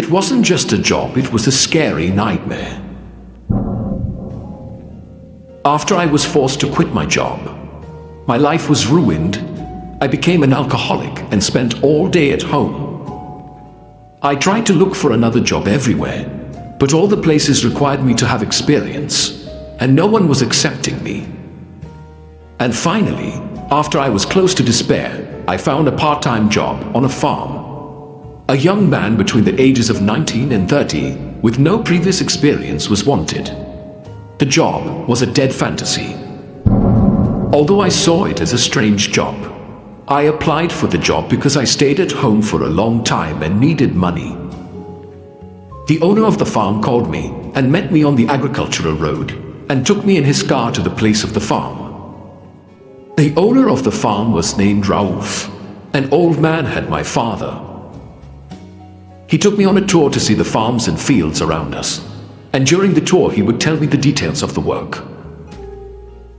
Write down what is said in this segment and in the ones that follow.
It wasn't just a job, it was a scary nightmare. After I was forced to quit my job, my life was ruined. I became an alcoholic and spent all day at home. I tried to look for another job everywhere, but all the places required me to have experience, and no one was accepting me. And finally, after I was close to despair, I found a part-time job on a farm. A young man between the ages of 19 and 30 with no previous experience was wanted. The job was a dead fantasy. Although I saw it as a strange job, I applied for the job because I stayed at home for a long time and needed money. The owner of the farm called me and met me on the agricultural road and took me in his car to the place of the farm. The owner of the farm was named Raouf. An old man had my father. He took me on a tour to see the farms and fields around us, and during the tour he would tell me the details of the work.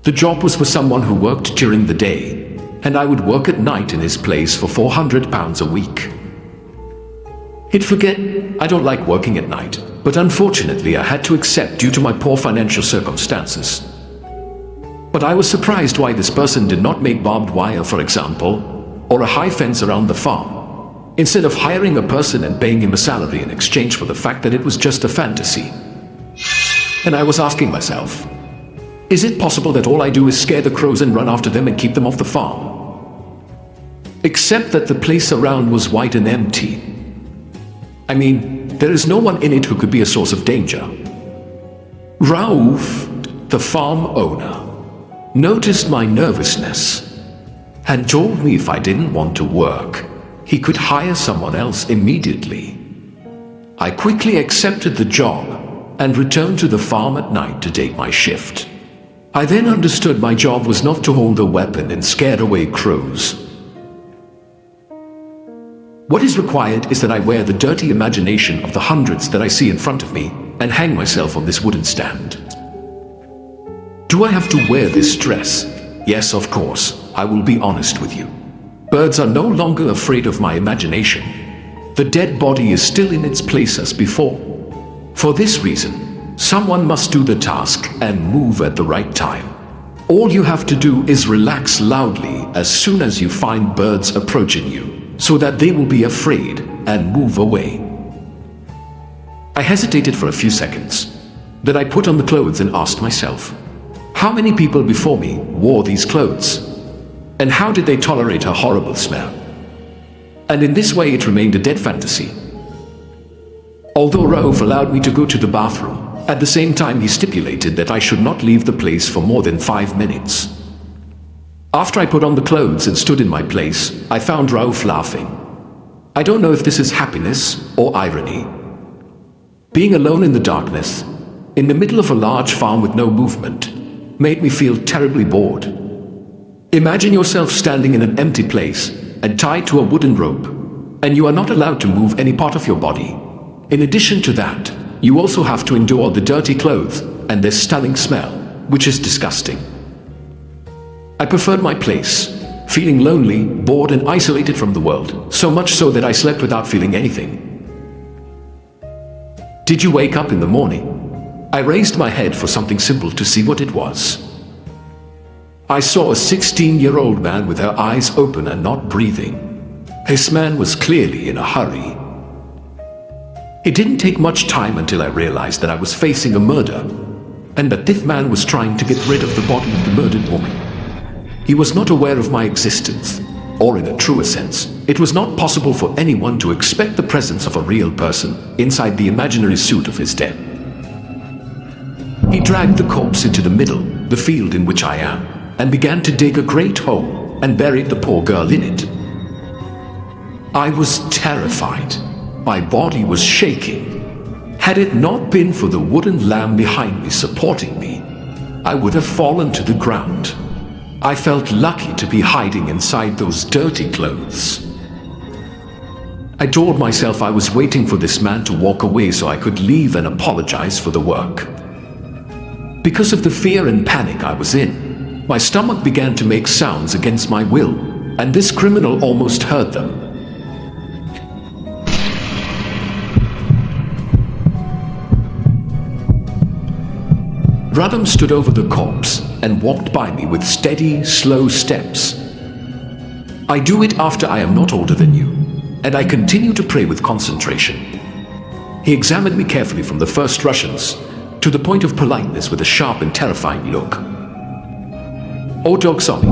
The job was for someone who worked during the day, and I would work at night in his place for £400 a week. He'd forget I don't like working at night, but unfortunately I had to accept due to my poor financial circumstances. But I was surprised why this person did not make barbed wire, for example, or a high fence around the farm, instead of hiring a person and paying him a salary in exchange for the fact that it was just a fantasy. And I was asking myself, is it possible that all I do is scare the crows and run after them and keep them off the farm? Except that the place around was white and empty. I mean, there is no one in it who could be a source of danger. Raouf, the farm owner, noticed my nervousness and told me if I didn't want to work, he could hire someone else immediately. I quickly accepted the job and returned to the farm at night to take my shift. I then understood my job was not to hold a weapon and scare away crows. What is required is that I wear the dirty imagination of the hundreds that I see in front of me and hang myself on this wooden stand. Do I have to wear this dress? Yes, of course. I will be honest with you. Birds are no longer afraid of my imagination. The dead body is still in its place as before. For this reason, someone must do the task and move at the right time. All you have to do is relax loudly as soon as you find birds approaching you, so that they will be afraid and move away. I hesitated for a few seconds. Then I put on the clothes and asked myself, how many people before me wore these clothes? And how did they tolerate a horrible smell? And in this way it remained a dead fantasy. Although Raouf allowed me to go to the bathroom, at the same time he stipulated that I should not leave the place for more than 5 minutes. After I put on the clothes and stood in my place, I found Raouf laughing. I don't know if this is happiness or irony. Being alone in the darkness, in the middle of a large farm with no movement, made me feel terribly bored. Imagine yourself standing in an empty place and tied to a wooden rope, and you are not allowed to move any part of your body. In addition to that, you also have to endure the dirty clothes and their stunning smell, which is disgusting. I preferred my place, feeling lonely, bored and isolated from the world, so much so that I slept without feeling anything. Did you wake up in the morning? I raised my head for something simple to see what it was. I saw a 16-year-old man with her eyes open and not breathing. This man was clearly in a hurry. It didn't take much time until I realized that I was facing a murder, and that this man was trying to get rid of the body of the murdered woman. He was not aware of my existence, or in a truer sense, it was not possible for anyone to expect the presence of a real person inside the imaginary suit of his death. He dragged the corpse into the middle, the field in which I am, and began to dig a great hole and buried the poor girl in it. I was terrified. My body was shaking. Had it not been for the wooden lamb behind me supporting me, I would have fallen to the ground. I felt lucky to be hiding inside those dirty clothes. I told myself I was waiting for this man to walk away so I could leave and apologize for the work. Because of the fear and panic I was in, my stomach began to make sounds against my will, and this criminal almost heard them. Rudham stood over the corpse and walked by me with steady, slow steps. I do it after I am not older than you, and I continue to pray with concentration. He examined me carefully from the first Russians to the point of politeness with a sharp and terrifying look. Oh, dog saw me.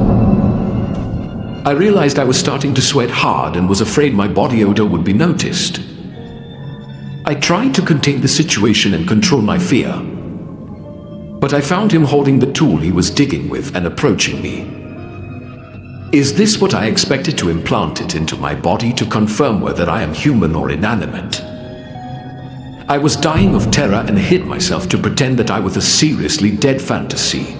I realized I was starting to sweat hard and was afraid my body odor would be noticed. I tried to contain the situation and control my fear, but I found him holding the tool he was digging with and approaching me. Is this what I expected to implant it into my body to confirm whether I am human or inanimate? I was dying of terror and hid myself to pretend that I was a seriously dead fantasy.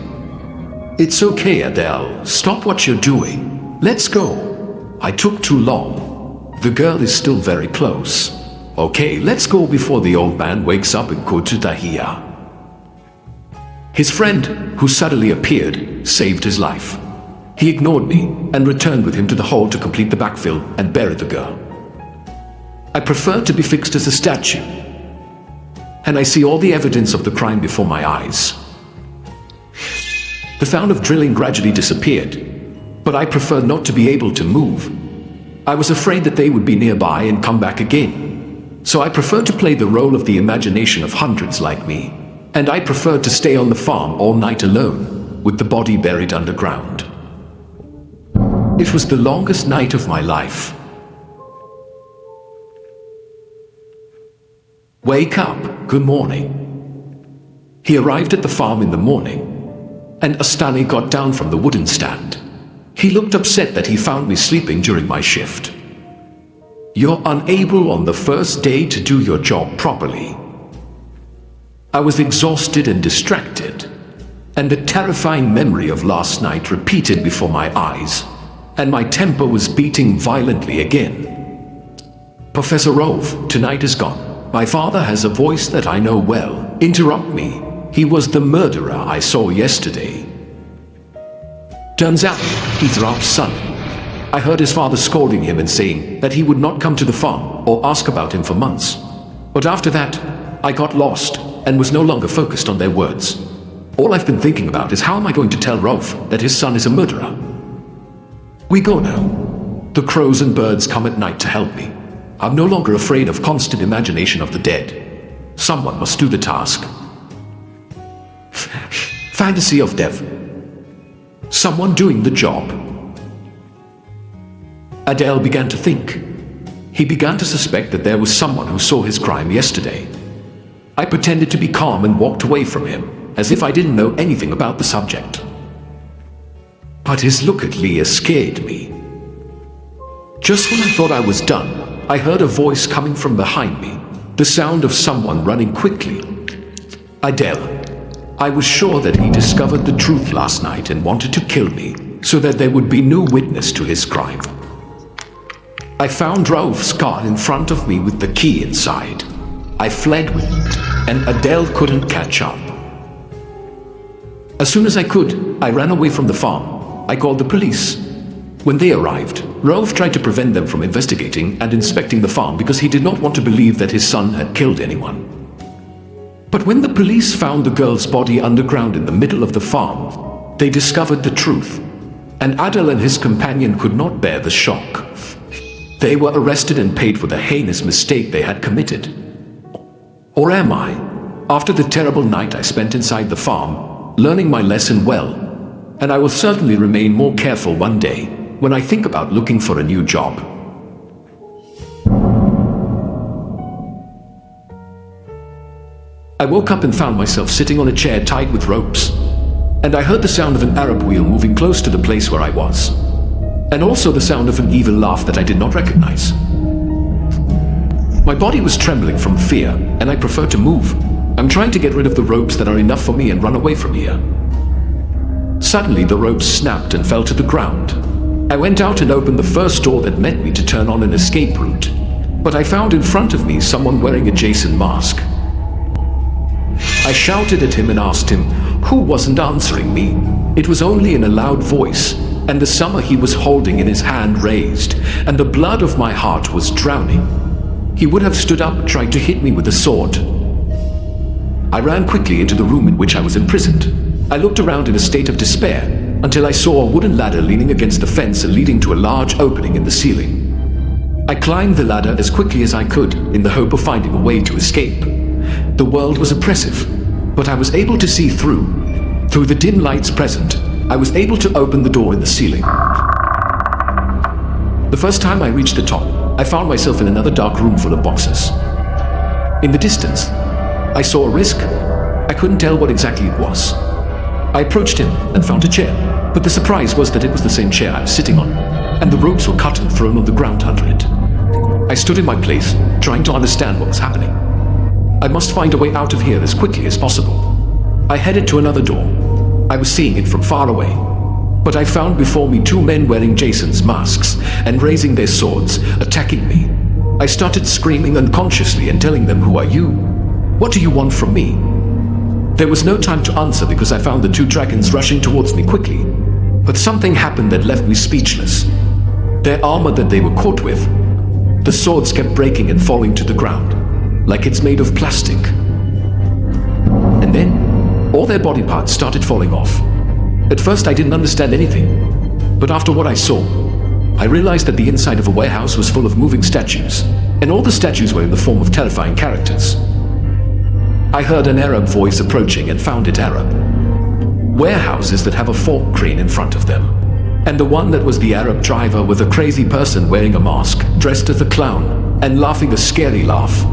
It's okay, Adele. Stop what you're doing. Let's go. I took too long. The girl is still very close. Okay, let's go before the old man wakes up and go to Dahia. His friend, who suddenly appeared, saved his life. He ignored me and returned with him to the hole to complete the backfill and bury the girl. I prefer to be fixed as a statue, and I see all the evidence of the crime before my eyes. The sound of drilling gradually disappeared, but I preferred not to be able to move. I was afraid that they would be nearby and come back again, so I preferred to play the role of the imagination of hundreds like me, and I preferred to stay on the farm all night alone, with the body buried underground. It was the longest night of my life. Wake up, good morning. He arrived at the farm in the morning, and Astani got down from the wooden stand. He looked upset that he found me sleeping during my shift. You're unable on the first day to do your job properly. I was exhausted and distracted, and the terrifying memory of last night repeated before my eyes, and my temper was beating violently again. Professor Rove, tonight is gone. My father has a voice that I know well. Interrupt me. He was the murderer I saw yesterday. Turns out, he's Ralph's son. I heard his father scolding him and saying that he would not come to the farm or ask about him for months. But after that, I got lost and was no longer focused on their words. All I've been thinking about is how am I going to tell Rolf that his son is a murderer? We go now. The crows and birds come at night to help me. I'm no longer afraid of constant imagination of the dead. Someone must do the task. Fantasy of death. Someone doing the job. Adele began to think. He began to suspect that there was someone who saw his crime yesterday. I pretended to be calm and walked away from him, as if I didn't know anything about the subject. But his look at Leah scared me. Just when I thought I was done, I heard a voice coming from behind me, the sound of someone running quickly. Adele. I was sure that he discovered the truth last night and wanted to kill me, so that there would be no witness to his crime. I found Rolf's car in front of me with the key inside. I fled with it, and Adele couldn't catch up. As soon as I could, I ran away from the farm. I called the police. When they arrived, Rolf tried to prevent them from investigating and inspecting the farm because he did not want to believe that his son had killed anyone. But when the police found the girl's body underground in the middle of the farm, they discovered the truth, and Adel and his companion could not bear the shock. They were arrested and paid for the heinous mistake they had committed. Or am I, after the terrible night I spent inside the farm, learning my lesson well? And I will certainly remain more careful one day when I think about looking for a new job. I woke up and found myself sitting on a chair tied with ropes, and I heard the sound of an Arab wheel moving close to the place where I was, and also the sound of an evil laugh that I did not recognize. My body was trembling from fear, and I preferred to move. I'm trying to get rid of the ropes that are enough for me and run away from here. Suddenly, the ropes snapped and fell to the ground. I went out and opened the first door that met me to turn on an escape route, but I found in front of me someone wearing a Jason mask. I shouted at him and asked him, who wasn't answering me. It was only in a loud voice, and the summer he was holding in his hand raised, and the blood of my heart was drowning. He would have stood up and tried to hit me with a sword. I ran quickly into the room in which I was imprisoned. I looked around in a state of despair until I saw a wooden ladder leaning against the fence and leading to a large opening in the ceiling. I climbed the ladder as quickly as I could in the hope of finding a way to escape. The world was oppressive, but I was able to see through. Through the dim lights present, I was able to open the door in the ceiling. The first time I reached the top, I found myself in another dark room full of boxes. In the distance, I saw a risk. I couldn't tell what exactly it was. I approached him and found a chair, but the surprise was that it was the same chair I was sitting on, and the ropes were cut and thrown on the ground under it. I stood in my place, trying to understand what was happening. I must find a way out of here as quickly as possible. I headed to another door. I was seeing it from far away, but I found before me two men wearing Jason's masks and raising their swords, attacking me. I started screaming unconsciously and telling them, "Who are you? What do you want from me?" There was no time to answer because I found the two dragons rushing towards me quickly. But something happened that left me speechless. Their armor that they were caught with, the swords kept breaking and falling to the ground, like it's made of plastic. And then, all their body parts started falling off. At first I didn't understand anything, but after what I saw, I realized that the inside of a warehouse was full of moving statues, and all the statues were in the form of terrifying characters. I heard an Arab voice approaching and found it Arab. Warehouses that have a fork crane in front of them, and the one that was the Arab driver with a crazy person wearing a mask, dressed as a clown, and laughing a scary laugh.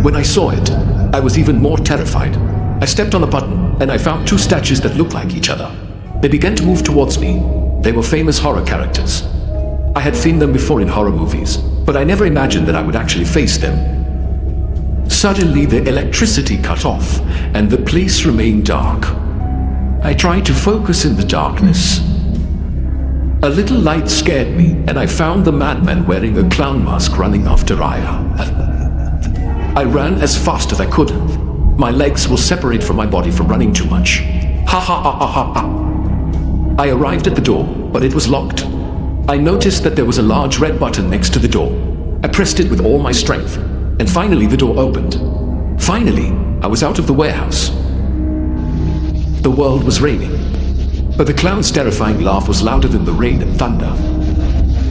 When I saw it, I was even more terrified. I stepped on a button, and I found two statues that looked like each other. They began to move towards me. They were famous horror characters. I had seen them before in horror movies, but I never imagined that I would actually face them. Suddenly, the electricity cut off, and the place remained dark. I tried to focus in the darkness. A little light scared me, and I found the madman wearing a clown mask running after Aya. I ran as fast as I could. My legs will separate from my body from running too much. Ha ha ha ha ha ha. I arrived at the door, but it was locked. I noticed that there was a large red button next to the door. I pressed it with all my strength, and finally the door opened. Finally, I was out of the warehouse. The world was raining, but the clown's terrifying laugh was louder than the rain and thunder.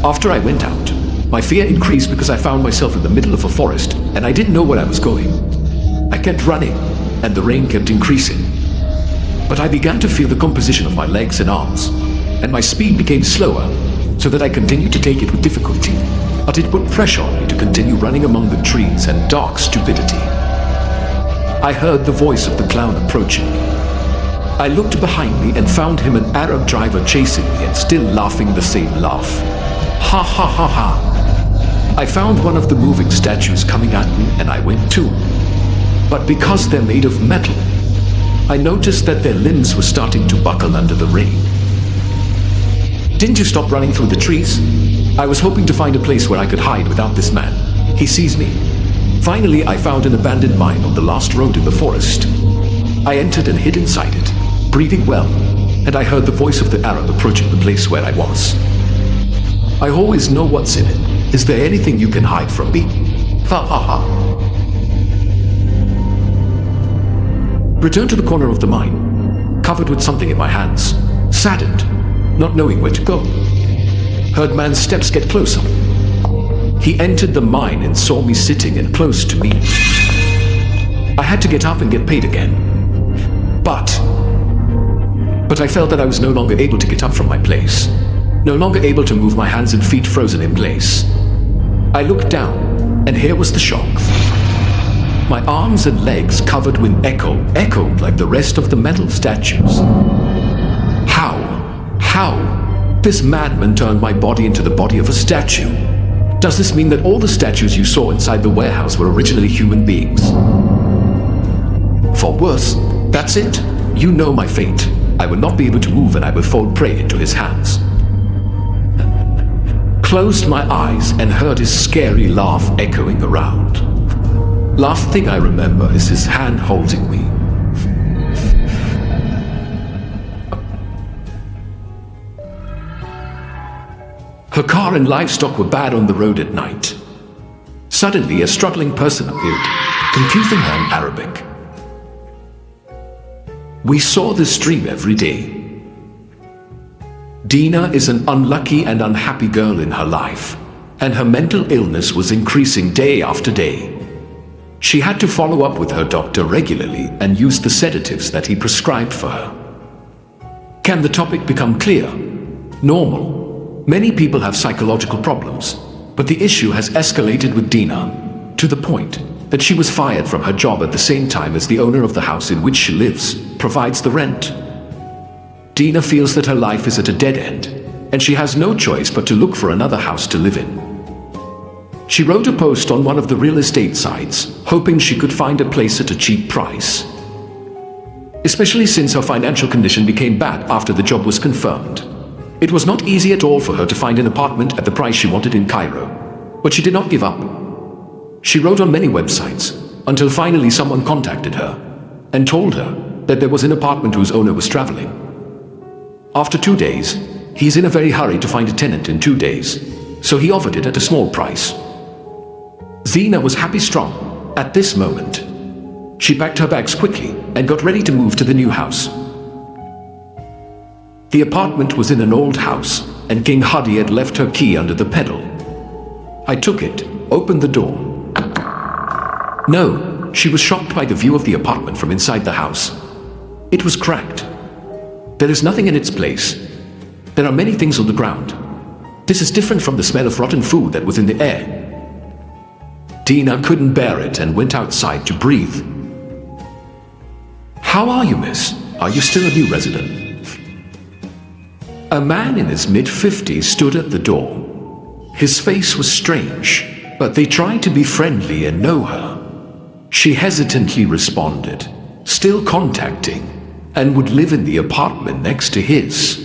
After I went out, my fear increased because I found myself in the middle of a forest, and I didn't know where I was going. I kept running, and the rain kept increasing. But I began to feel the composition of my legs and arms, and my speed became slower, so that I continued to take it with difficulty. But it put pressure on me to continue running among the trees and dark stupidity. I heard the voice of the clown approaching me. I looked behind me and found him, an Arab driver, chasing me and still laughing the same laugh. Ha ha ha ha. I found one of the moving statues coming at me, and I went too. But because they're made of metal, I noticed that their limbs were starting to buckle under the rain. Didn't you stop running through the trees? I was hoping to find a place where I could hide without this man. He sees me. Finally, I found an abandoned mine on the last road in the forest. I entered and hid inside it, breathing well, and I heard the voice of the Arab approaching the place where I was. I always know what's in it. Is there anything you can hide from me? Ha ha ha. Returned to the corner of the mine, covered with something in my hands, saddened, not knowing where to go. Heard man's steps get closer. He entered the mine and saw me sitting and close to me. I had to get up and get paid again. But I felt that I was no longer able to get up from my place, no longer able to move my hands and feet, frozen in place. I looked down, and here was the shock. My arms and legs covered with echoed like the rest of the metal statues. How? This madman turned my body into the body of a statue. Does this mean that all the statues you saw inside the warehouse were originally human beings? For worse, that's it. You know my fate. I will not be able to move, and I will fall prey into his hands. Closed my eyes and heard his scary laugh echoing around. Last thing I remember is his hand holding me. Her car and livestock were bad on the road at night. Suddenly, a struggling person appeared. confusing her in Arabic. We saw this dream every day. Dina is an unlucky and unhappy girl in her life, and her mental illness was increasing day after day. She had to follow up with her doctor regularly and use the sedatives that he prescribed for her. Can the topic become clear? Normal. Many people have psychological problems, but the issue has escalated with Dina, to the point that she was fired from her job at the same time as the owner of the house in which she lives provides the rent. Dina feels that her life is at a dead end, and she has no choice but to look for another house to live in. She wrote a post on one of the real estate sites, hoping she could find a place at a cheap price. Especially since her financial condition became bad after the job was confirmed. It was not easy at all for her to find an apartment at the price she wanted in Cairo, but she did not give up. She wrote on many websites, until finally someone contacted her and told her that there was an apartment whose owner was traveling. After 2 days, he's in a very hurry to find a tenant in 2 days, so he offered it at a small price. Dina was happy strong at this moment. She packed her bags quickly and got ready to move to the new house. The apartment was in an old house, and King Hadi had left her key under the pedal. I took it, opened the door. No, she was shocked by the view of the apartment from inside the house. It was cracked. There is nothing in its place. There are many things on the ground. This is different from the smell of rotten food that was in the air. Dina couldn't bear it and went outside to breathe. How are you, miss? Are you still a new resident? A man in his mid-50s stood at the door. His face was strange, but they tried to be friendly and know her. She hesitantly responded, still contacting, and would live in the apartment next to his.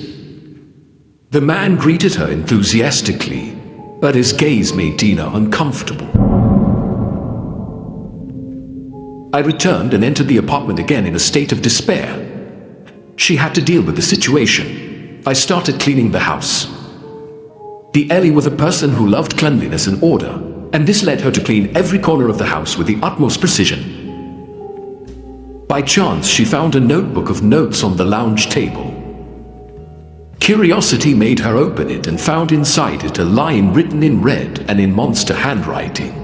The man greeted her enthusiastically, but his gaze made Dina uncomfortable. I returned and entered the apartment again in a state of despair. She had to deal with the situation. I started cleaning the house. The Ellie was a person who loved cleanliness and order, and this led her to clean every corner of the house with the utmost precision. By chance, she found a notebook of notes on the lounge table. Curiosity made her open it and found inside it a line written in red and in monster handwriting.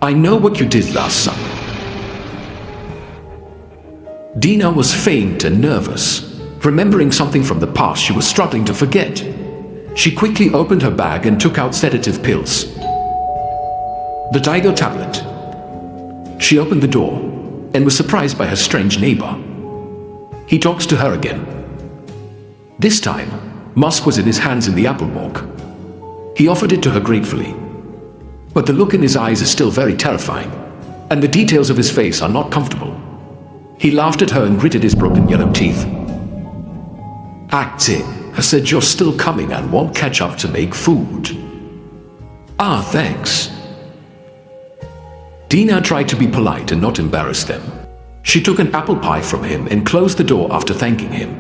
I know what you did last summer. Dina was faint and nervous, remembering something from the past she was struggling to forget. She quickly opened her bag and took out sedative pills. The Digo tablet. She opened the door and was surprised by her strange neighbor. He talks to her again. This time, musk was in his hands in the apple walk. He offered it to her gratefully. But the look in his eyes is still very terrifying, and the details of his face are not comfortable. He laughed at her and gritted his broken yellow teeth. Acting. I said you're still coming and won't catch up to make food. Ah, thanks. Dina tried to be polite and not embarrass them. She took an apple pie from him and closed the door after thanking him.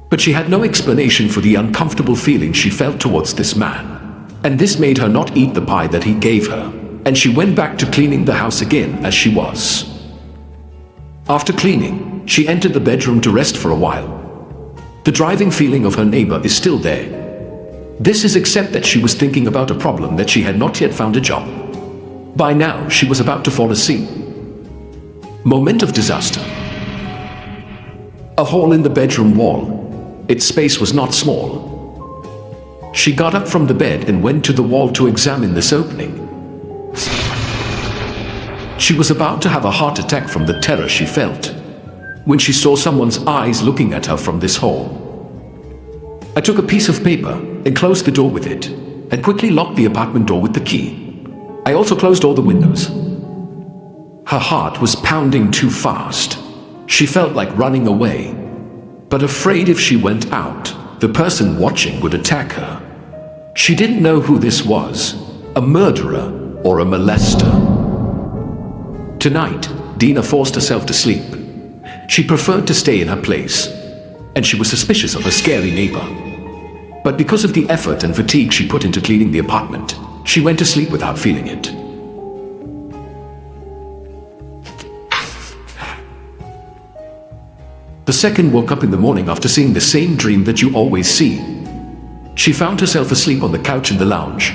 But she had no explanation for the uncomfortable feeling she felt towards this man, and this made her not eat the pie that he gave her, and she went back to cleaning the house again as she was. After cleaning, she entered the bedroom to rest for a while. The driving feeling of her neighbor is still there. This is except that she was thinking about a problem that she had not yet found a job. By now, she was about to fall asleep. Moment of disaster. A hole in the bedroom wall. Its space was not small. She got up from the bed and went to the wall to examine this opening. She was about to have a heart attack from the terror she felt when she saw someone's eyes looking at her from this hole. I took a piece of paper and closed the door with it, and quickly locked the apartment door with the key. I also closed all the windows. Her heart was pounding too fast. She felt like running away, but afraid if she went out, the person watching would attack her. She didn't know who this was, a murderer or a molester. Tonight, Dina forced herself to sleep. She preferred to stay in her place, and she was suspicious of her scary neighbor. But because of the effort and fatigue she put into cleaning the apartment, she went to sleep without feeling it. The second woke up in the morning after seeing the same dream that you always see. She found herself asleep on the couch in the lounge.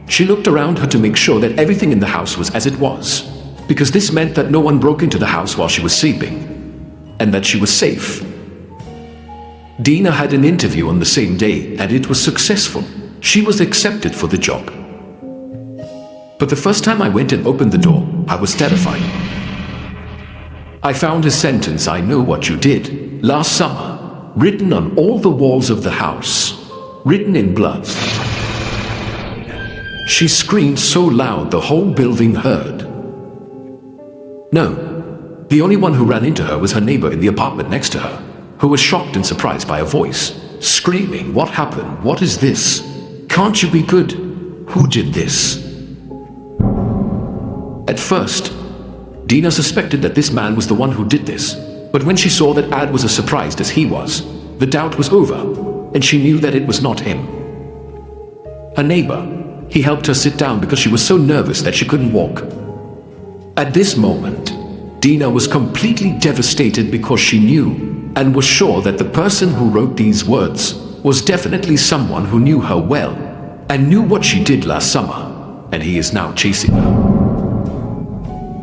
She looked around her to make sure that everything in the house was as it was, because this meant that no one broke into the house while she was sleeping, and that she was safe. Dina had an interview on the same day, and it was successful. She was accepted for the job. But the first time I went and opened the door, I was terrified. I found a sentence, "I know what you did last summer," written on all the walls of the house, written in blood. She screamed so loud the whole building heard. No, the only one who ran into her was her neighbor in the apartment next to her, who was shocked and surprised by her voice, screaming, "What happened? What is this? Can't you be good? Who did this?" At first, Dina suspected that this man was the one who did this, but when she saw that Ad was as surprised as he was, the doubt was over, and she knew that it was not him. Her neighbor, he helped her sit down because she was so nervous that she couldn't walk. At this moment, Dina was completely devastated because she knew and was sure that the person who wrote these words was definitely someone who knew her well and knew what she did last summer, and he is now chasing her.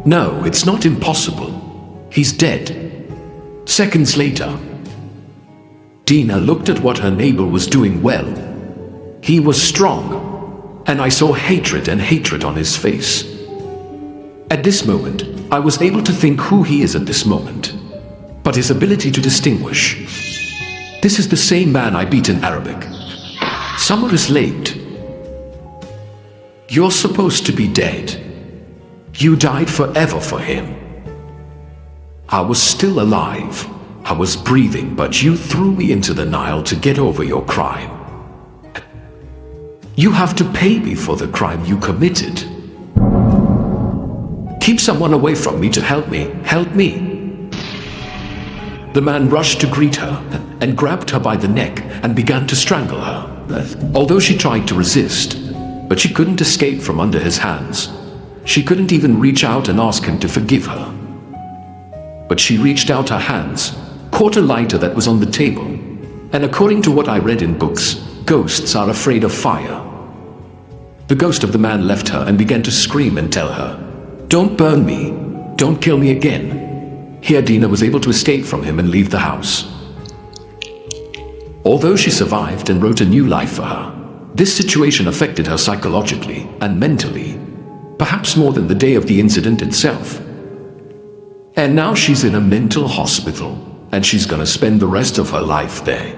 No, it's not impossible. He's dead. Seconds later, Dina looked at what her neighbor was doing well. He was strong, and I saw hatred on his face. At this moment, I was able to think who he is at this moment, but his ability to distinguish. This is the same man I beat in Arabic. Summer is late. You're supposed to be dead. You died forever for him. I was still alive. I was breathing, but you threw me into the Nile to get over your crime. You have to pay me for the crime you committed. Keep someone away from me to help me. Help me. The man rushed to greet her and grabbed her by the neck and began to strangle her. Although she tried to resist, but she couldn't escape from under his hands. She couldn't even reach out and ask him to forgive her. But she reached out her hands, caught a lighter that was on the table, and according to what I read in books, ghosts are afraid of fire. The ghost of the man left her and began to scream and tell her, "Don't burn me, don't kill me again." Here Dina was able to escape from him and leave the house. Although she survived and wrote a new life for her, this situation affected her psychologically and mentally, perhaps more than the day of the incident itself. And now she's in a mental hospital, and she's gonna spend the rest of her life there.